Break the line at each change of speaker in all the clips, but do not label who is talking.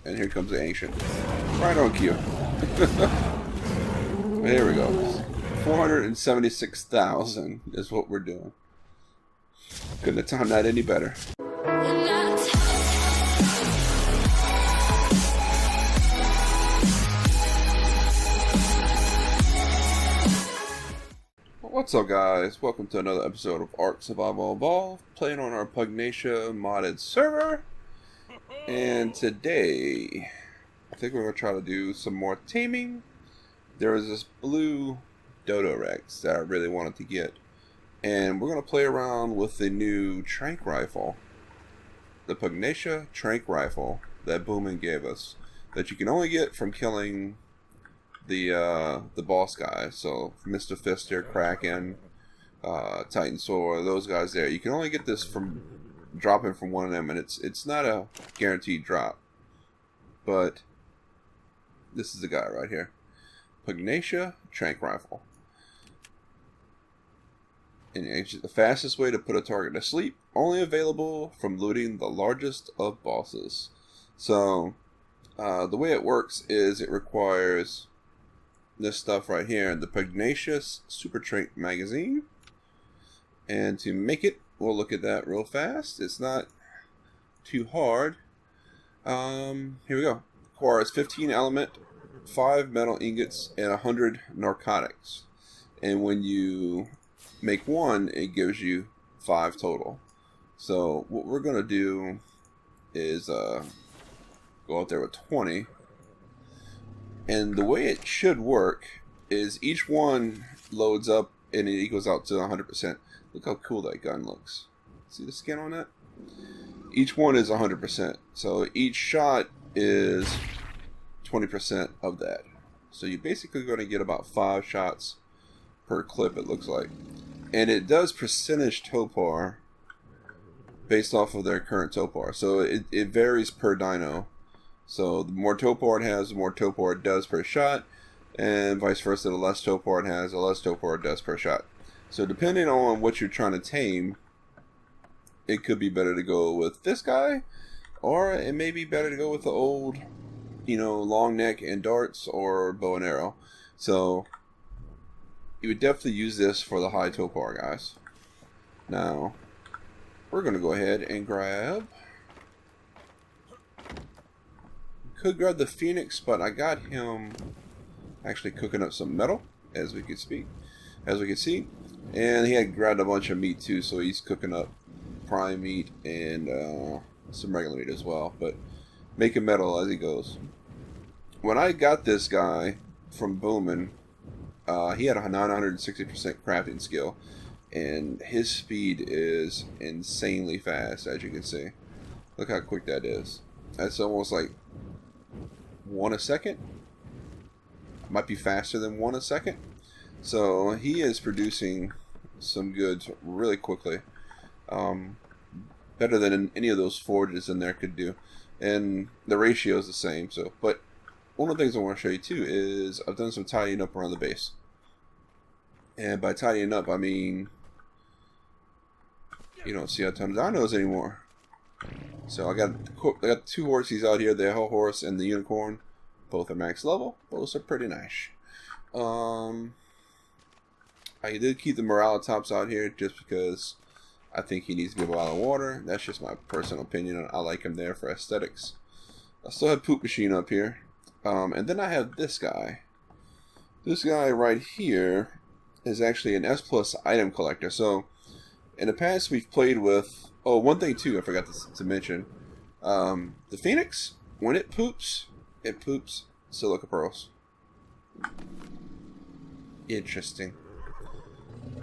And here comes the ancient. Right on cue. There we go. 476,000 is what we're doing. Couldn't have timed that any better. What's up, guys? Welcome to another episode of ARK Survival Evolved, playing on our Pugnacia modded server. And today, I think we're going to try to do some more taming. There is this blue DODOREX that I really wanted to get. And we're going to play around with the new trank rifle. The Pugnacia trank rifle that Boomin gave us. That you can only get from killing the boss guys. So Mr. Fister, Kraken, Titan Sword, those guys there. You can only get this from dropping from one of them, and it's not a guaranteed drop. But this is the guy right here. Pugnacia trank rifle. And it's the fastest way to put a target to sleep. Only available from looting the largest of bosses. So the way it works is it requires this stuff right here, the Pugnacia Super Trank magazine. And to make it, we'll look at that real fast. It's not too hard. Here we go. Requires 15 element, 5 metal ingots, and 100 narcotics. And when you make one, it gives you 5 total. So what we're gonna do is go out there with 20. And the way it should work is each one loads up and it equals out to 100%. Look how cool that gun looks. See the skin on that? Each one is 100%. So each shot is 20% of that. So you're basically going to get about 5 shots per clip, it looks like. And it does percentage topar based off of their current topar. So it varies per dino. So the more topar it has, the more topar it does per shot, and vice versa, the less topar it has, the less topar it does per shot. So depending on what you're trying to tame, it could be better to go with this guy, or it may be better to go with the old, long neck and darts or bow and arrow. So you would definitely use this for the high topar guys. Now, we're going to go ahead and grab... Could grab the Phoenix, but I got him actually cooking up some metal, as we can see, and he had grabbed a bunch of meat too, so he's cooking up prime meat and some regular meat as well, but making metal as he goes. When I got this guy from Boomin, he had a 960% crafting skill, and his speed is insanely fast, as you can see. Look how quick that is. That's almost like 1 a second. Might be faster than 1 a second. So he is producing some goods really quickly. Better than any of those forges in there could do. And the ratio is the same. So, but one of the things I want to show you too is I've done some tidying up around the base. And by tidying up, I mean you don't see a ton of dinos anymore. So I got 2 horses out here, the Hell Horse and the Unicorn. Both are max level. Both are pretty nice. I did keep the Moralitops out here just because I think he needs to be a bottle of water. That's just my personal opinion. I like him there for aesthetics. I still have Poop Machine up here. And then I have this guy. This guy right here is actually an S+ item collector. So in the past we've played with... Oh, one thing too I forgot to mention. The Phoenix, when it poops silica pearls. Interesting.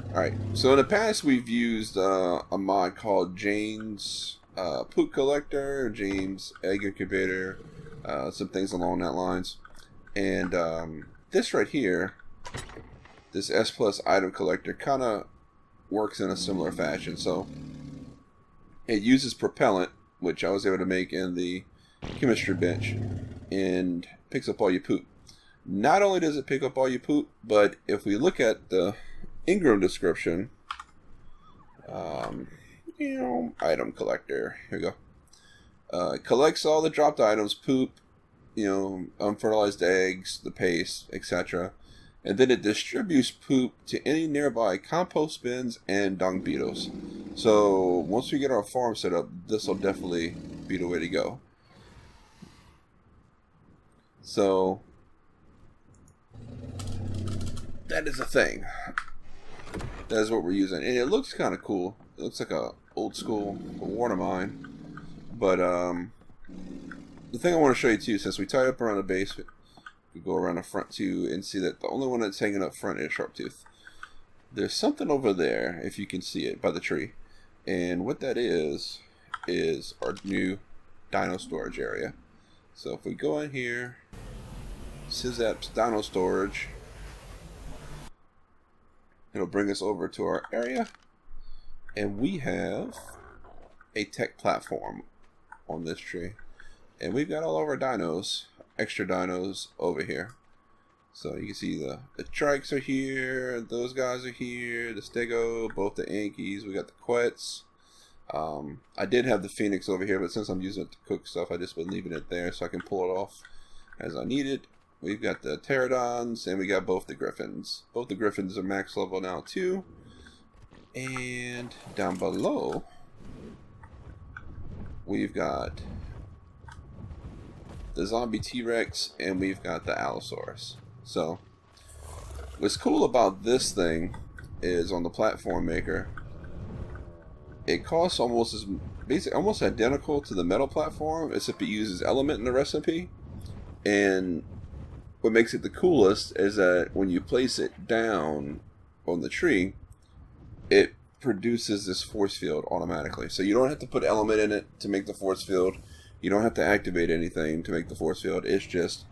Alright, so in the past we've used a mod called James Poop Collector, James Egg Incubator, some things along that lines. And this right here, this S+ item collector, kind of works in a similar fashion. So it uses propellant, which I was able to make in the chemistry bench, and picks up all your poop. Not only does it pick up all your poop, but if we look at the Ingram description, item collector, here we go. It collects all the dropped items, poop, unfertilized eggs, the paste, etc. And then it distributes poop to any nearby compost bins and dung beetles. So once we get our farm set up, this will definitely be the way to go. So that is a thing. That is what we're using, and it looks kind of cool. It looks like a old school water mine. But the thing I want to show you too, since we tied up around the base, we go around the front too and see that the only one that's hanging up front is Sharptooth. There's something over there, if you can see it, by the tree. And what that is our new dino storage area. So if we go in here, Syzap's Dino Storage, it'll bring us over to our area. And we have a tech platform on this tree. And we've got all of our dinos, extra dinos, over here. So you can see the trikes are here, those guys are here, the stego, both the Ankies, we got the quets. I did have the Phoenix over here, but since I'm using it to cook stuff, I just been leaving it there so I can pull it off as I need it. We've got the pterodons, and we got both the griffins. Both the griffins are max level now too. And down below, we've got the zombie T-Rex, and we've got the Allosaurus. So, what's cool about this thing is on the platform maker, it costs almost as basically almost identical to the metal platform, except it uses element in the recipe. And what makes it the coolest is that when you place it down on the tree, it produces this force field automatically. So you don't have to put element in it to make the force field. You don't have to activate anything to make the force field. It's just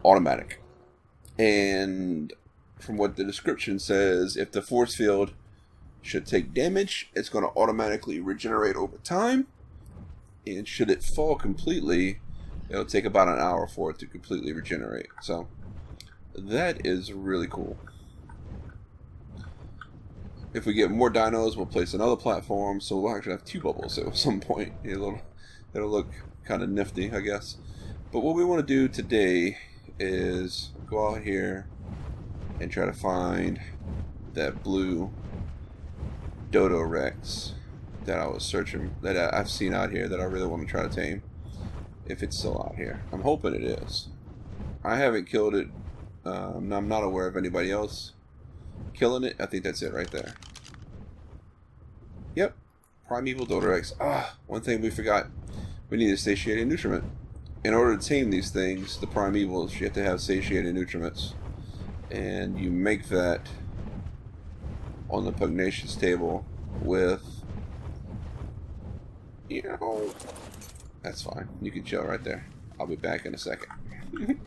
automatic. And from what the description says, if the force field should take damage, it's going to automatically regenerate over time. And should it fall completely, it'll take about an hour for it to completely regenerate. So that is really cool. If we get more dinos, we'll place another platform, so we'll actually have two bubbles at some point. It'll look kind of nifty, I guess. But what we want to do today is go out here and try to find that blue DODOREX that I was searching, that I've seen out here, that I really want to try to tame. If it's still out here. I'm hoping it is. I haven't killed it. I'm not aware of anybody else killing it. I think that's it right there. Yep. Primeval DODOREX. One thing we forgot. We need a satiated nutriment. In order to tame these things, the primevals, you have to have satiated nutriments. And you make that on the Pugnacia's table with, that's fine. You can chill right there. I'll be back in a second.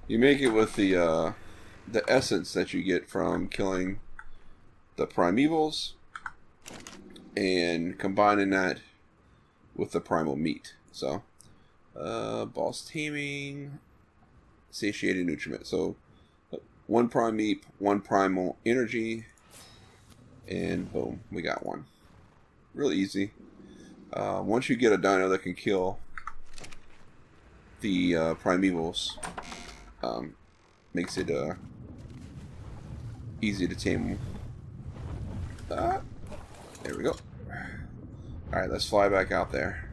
You make it with the essence that you get from killing the primevals and combining that with the primal meat. So, boss taming, satiated nutriment. So, one prime meat, one primal energy, and boom, we got one. Really easy. Once you get a dino that can kill the primevals, makes it easy to tame them. There we go. Alright, let's fly back out there.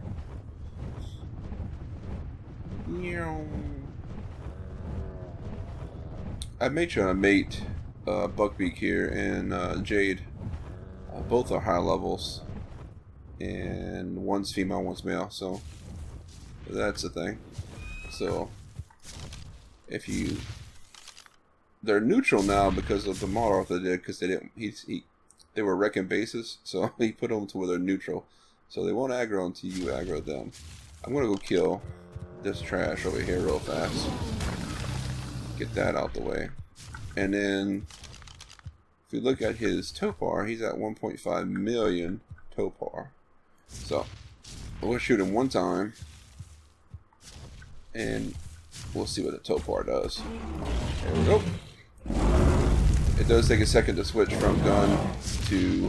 I made sure I mate Buckbeak here and Jade. Both are high levels. And one's female, one's male, so that's the thing. So if you, they're neutral now because of the model they did, because they didn't. They were wrecking bases, so he put them to where they're neutral, so they won't aggro until you aggro them. I'm gonna go kill this trash over here real fast. Get that out the way, and then if you look at his topar, he's at 1.5 million topar. So we'll shoot him one time, and we'll see what the topar does. There we go. It does take a second to switch from gun to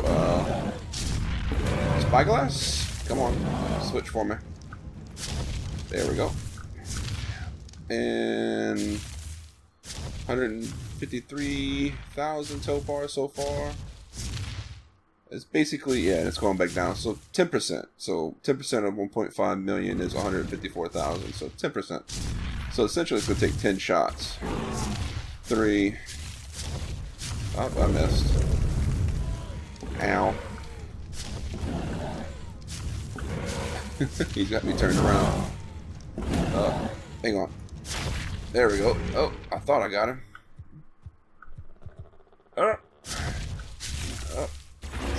spyglass. Come on, switch for me. There we go. and 153,000 Topar so far. It's basically, yeah, it's going back down. So 10%. So 10% of 1.5 million is 154,000. So 10%. So essentially it's going to take 10 shots. 3. Oh, I missed. Ow. He's got me turned around. Hang on. There we go. Oh, I thought I got him.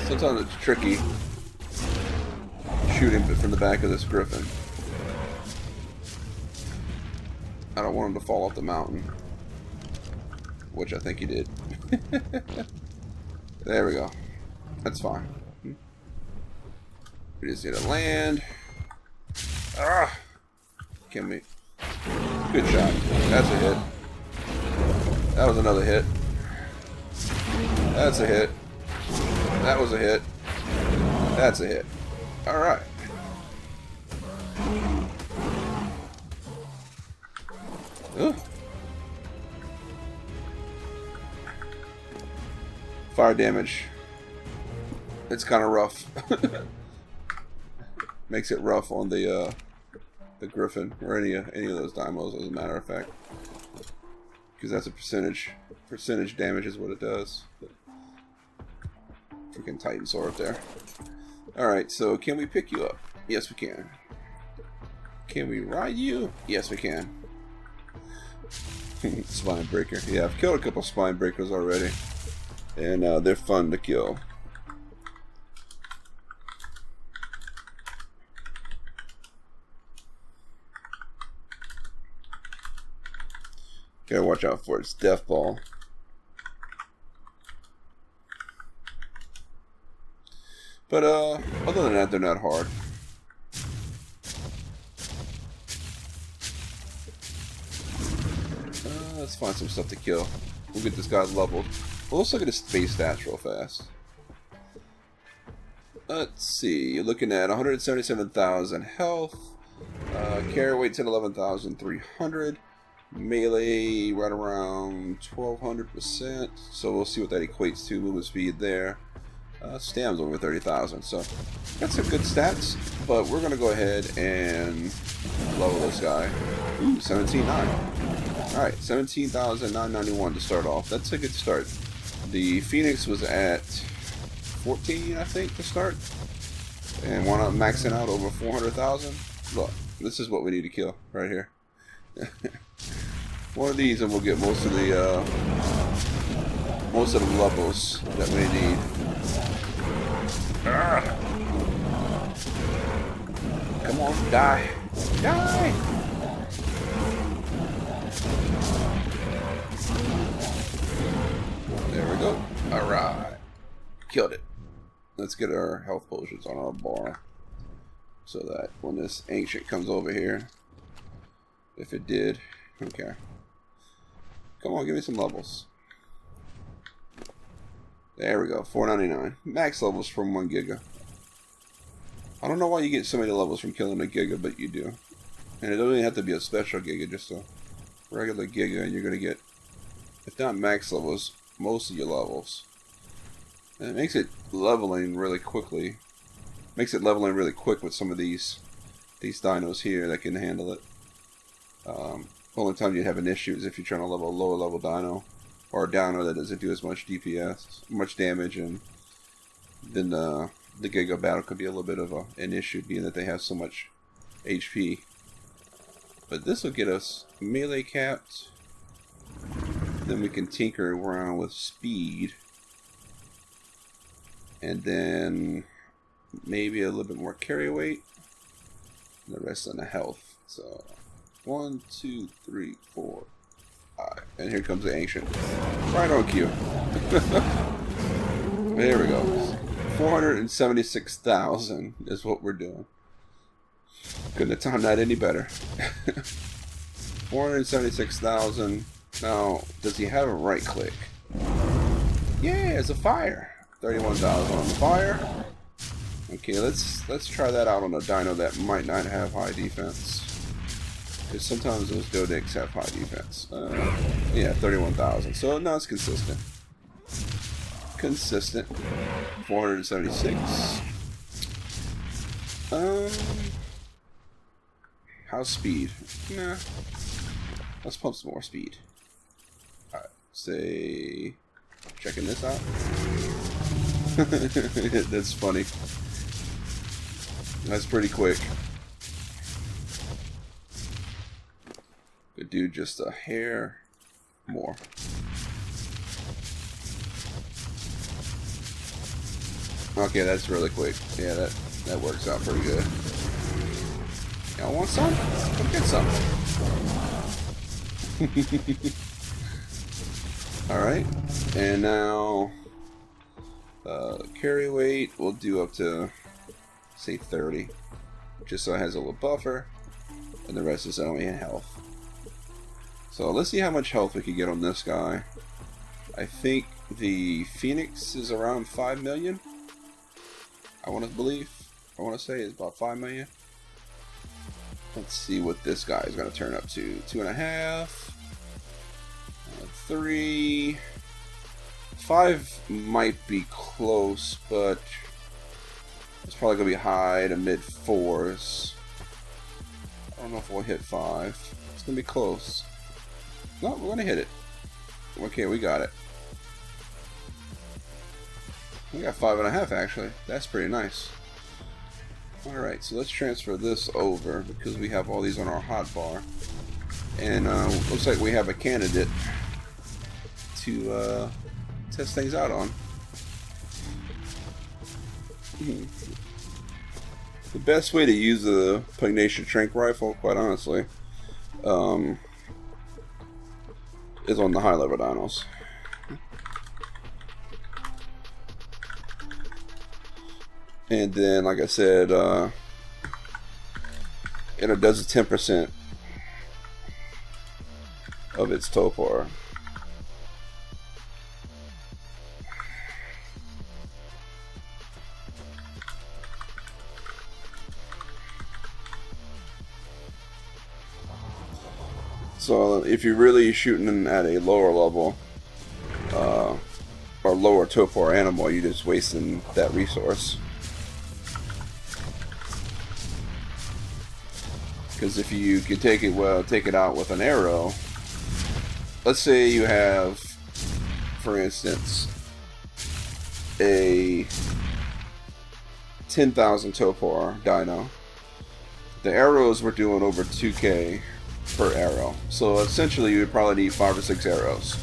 Sometimes it's tricky shooting from the back of this griffin. I don't want him to fall off the mountain, which I think he did. There we go. That's fine. We just need to land. Ah! Can we? Good shot. That's a hit. That was another hit. That's a hit. That was a hit. That's a hit. Alright. Fire damage. It's kind of rough. Makes it rough on the Griffin or any of those Dymos, as a matter of fact, because that's a percentage damage is what it does. Freaking Titanosaur up there. Alright, so can we pick you up? Yes, we can. Can we ride you? Yes, we can. Spine breaker. Yeah, I've killed a couple spine breakers already, and they're fun to kill. Gotta watch out for its death ball. But other than that, they're not hard. Let's find some stuff to kill. We'll get this guy leveled. Well, let's look at his space stats real fast. Let's see. You're looking at 177,000 health. Carry weight 11,300. Melee right around 1,200%. So we'll see what that equates to. Movement speed there. Stam's over 30,000. So that's some good stats. But we're going to go ahead and level this guy. Ooh, 17,900. Alright, 17,991 to start off. That's a good start. The Phoenix was at 14, I think, to start. And why not maxing out over 400,000? Look, this is what we need to kill right here. One of these and we'll get most of the levels that we need. Come on, die. Die! There we go. Alright. Killed it. Let's get our health potions on our bar, so that when this ancient comes over here, if it did, okay. Come on, give me some levels. There we go, 499. Max levels from 1 giga. I don't know why you get so many levels from killing a giga, but you do. And it doesn't even have to be a special giga, just a regular giga, and you're going to get, if not max levels, most of your levels. And it makes it leveling really quickly. Makes it leveling really quick with some of these dinos here that can handle it. Only time you have an issue is if you're trying to level a lower level dino, or a dino that doesn't do as much DPS, much damage, and then the Giga battle could be a little bit of an issue, being that they have so much HP. But this will get us melee capped. Then we can tinker around with speed, and then maybe a little bit more carry weight, and the rest on the health. So 1, 2, 3, 4, 5, and here comes the ancient, right on cue. There we go. 476,000 is what we're doing. Couldn't have timed that any better. 476,000. Now, does he have a right click? Yeah, it's a fire. 31,000 on the fire. Okay, let's try that out on a dino that might not have high defense. Because sometimes those DODOREX have high defense. Yeah, 31,000. So no, it's consistent. Consistent. 476. How's speed? Nah. Let's pump some more speed. Alright, say... Checking this out. That's funny. That's pretty quick. Could do just a hair more. Okay, that's really quick. Yeah, that works out pretty good. Y'all want some? Come get some. Alright, and now carry weight we'll do up to, say, 30. Just so it has a little buffer, and the rest is only in health. So let's see how much health we can get on this guy. I think the Phoenix is around 5 million. I want to say it's about 5 million. Let's see what this guy is going to turn up to. 2.5, 3, 5 might be close, but it's probably going to be high to mid 4s. I don't know if we'll hit 5. It's going to be close. No, we're going to hit it. Okay, we got it. We got 5.5 actually. That's pretty nice. Alright, so let's transfer this over because we have all these on our hotbar. And looks like we have a candidate to test things out on. The best way to use the Pugnacia Trank rifle, quite honestly, is on the high level dinos. And then, like I said, it does a 10% of its topar. So if you're really shooting at a lower level, or lower topar animal, you're just wasting that resource. Because if you can take it out with an arrow. Let's say you have, for instance, a 10,000 topar dino. The arrows were doing over 2K per arrow, so essentially you would probably need 5 or 6 arrows.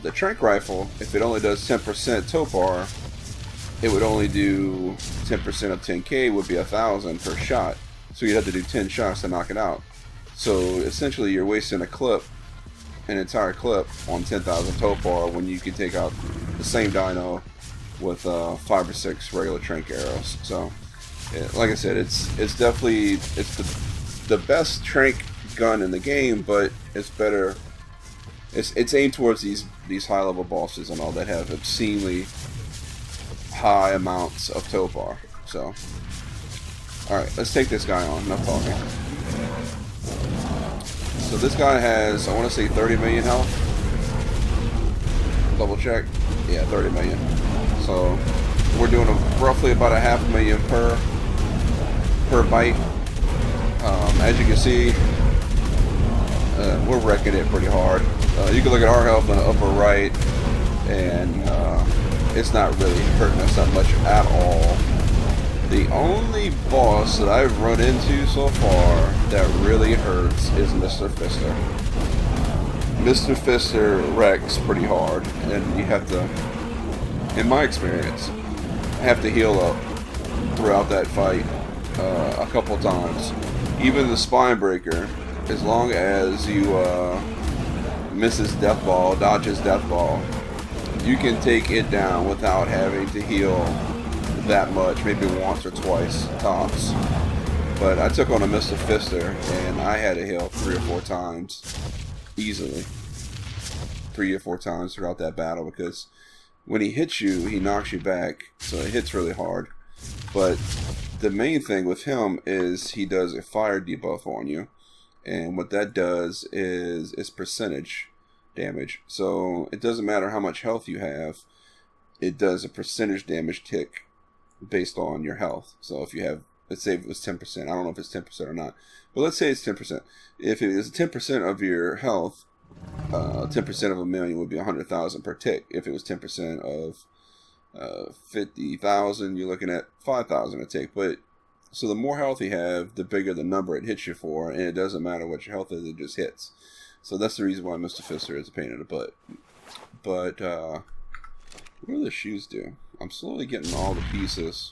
The trank rifle, if it only does 10% topar, it would only do 10% of 10K would be 1,000 per shot. So you'd have to do 10 shots to knock it out. So essentially you're wasting an entire clip on 10,000 topar when you can take out the same dino with 5 or 6 regular trank arrows. So like I said, it's definitely the best trank gun in the game, but it's better. It's aimed towards these high level bosses and all that have obscenely high amounts of topar. So alright, let's take this guy on. Enough talking. So this guy has, I want to say 30 million health. Double check. Yeah, 30 million. So we're doing roughly about a 500,000 per bite. As you can see, we're wrecking it pretty hard. You can look at our health on the upper right, and it's not really hurting us that much at all. The only boss that I've run into so far that really hurts is Mr. Fister. Mr. Fister wrecks pretty hard, and you have to, in my experience, have to heal up throughout that fight a couple times. Even the spine breaker, as long as you misses death ball, dodges death ball, you can take it down without having to heal that much, maybe once or twice tops. But I took on a Mr. Fister and I had to heal 3 or 4 times easily. 3 or 4 times throughout that battle, because when he hits you, he knocks you back, so it hits really hard. But the main thing with him is he does a fire debuff on you. And what that does is percentage damage. So it doesn't matter how much health you have, it does a percentage damage tick based on your health. So if you have, let's say it was 10%, I don't know if it's 10% or not, but let's say it's 10%. If it is 10% of your health, 10% of 1,000,000 would be 100,000 per tick. If it was 10% of 50,000, you're looking at 5,000 a tick. But so the more health you have, the bigger the number it hits you for, and it doesn't matter what your health is, it just hits. So that's the reason why Mr. Fister is a pain in the butt. But what do the shoes do? I'm slowly getting all the pieces.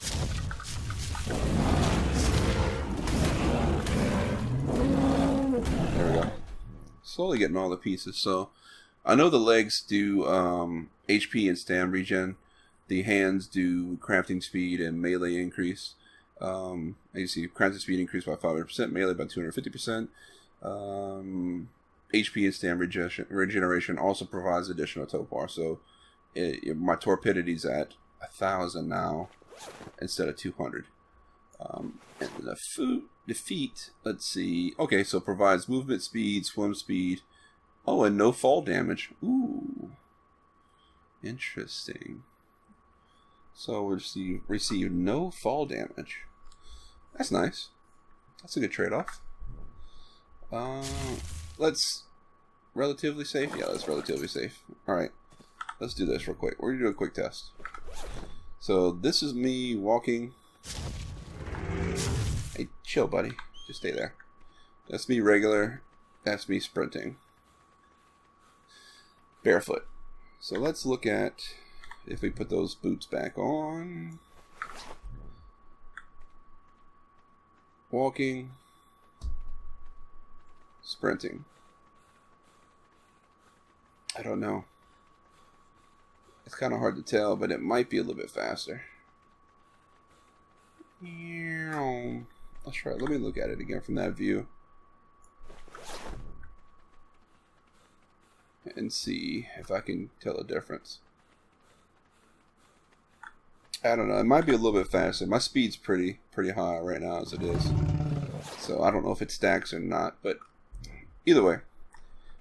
There we go. Slowly getting all the pieces. So I know the legs do HP and stam regen. The hands do crafting speed and melee increase. As you see, crafting speed increased by 500%, melee by 250%. HP and stam regeneration also provides additional topar. So my torpidity's at 1,000 now instead of 200. And the feet, let's see. Okay, so provides movement speed, swim speed. Oh, and no fall damage. Ooh, interesting. So we'll receive no fall damage. That's nice. That's a good trade-off. Let's relatively safe. Yeah, that's relatively safe. All right, let's do this real quick. We're gonna do a quick test. So this is me walking. Hey, chill, buddy. Just stay there. That's me regular. That's me sprinting. Barefoot. So let's look at if we put those boots back on. Walking. Sprinting. I don't know. It's kind of hard to tell, but it might be a little bit faster. Let's try. Let me look at it again from that view and see if I can tell a difference. I don't know. It might be a little bit faster. My speed's pretty high right now as it is, so I don't know if it stacks or not. But either way,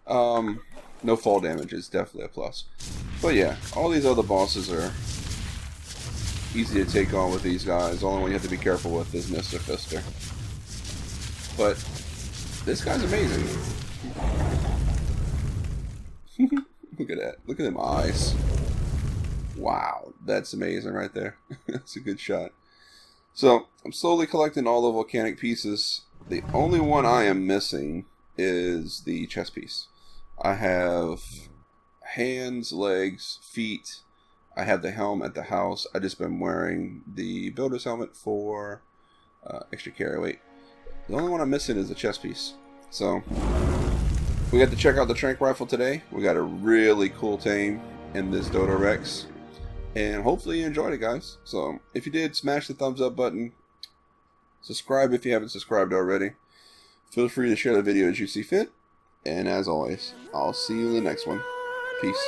no fall damage is definitely a plus. But yeah, all these other bosses are easy to take on with these guys. The only one you have to be careful with is Mr. Fister. But this guy's amazing. Look at that. Look at them eyes. Wow, that's amazing right there. That's a good shot. So, I'm slowly collecting all the volcanic pieces. The only one I am missing is the chest piece. I have hands, legs, feet. I have the helm at the house. I just been wearing the builder's helmet for extra carry weight. The only one I'm missing is the chest piece. So, we got to check out the trank rifle today. We got a really cool tame in this DODOREX. And hopefully you enjoyed it, guys. So, if you did, smash the thumbs up button. Subscribe if you haven't subscribed already. Feel free to share the video as you see fit. And as always, I'll see you in the next one. Peace.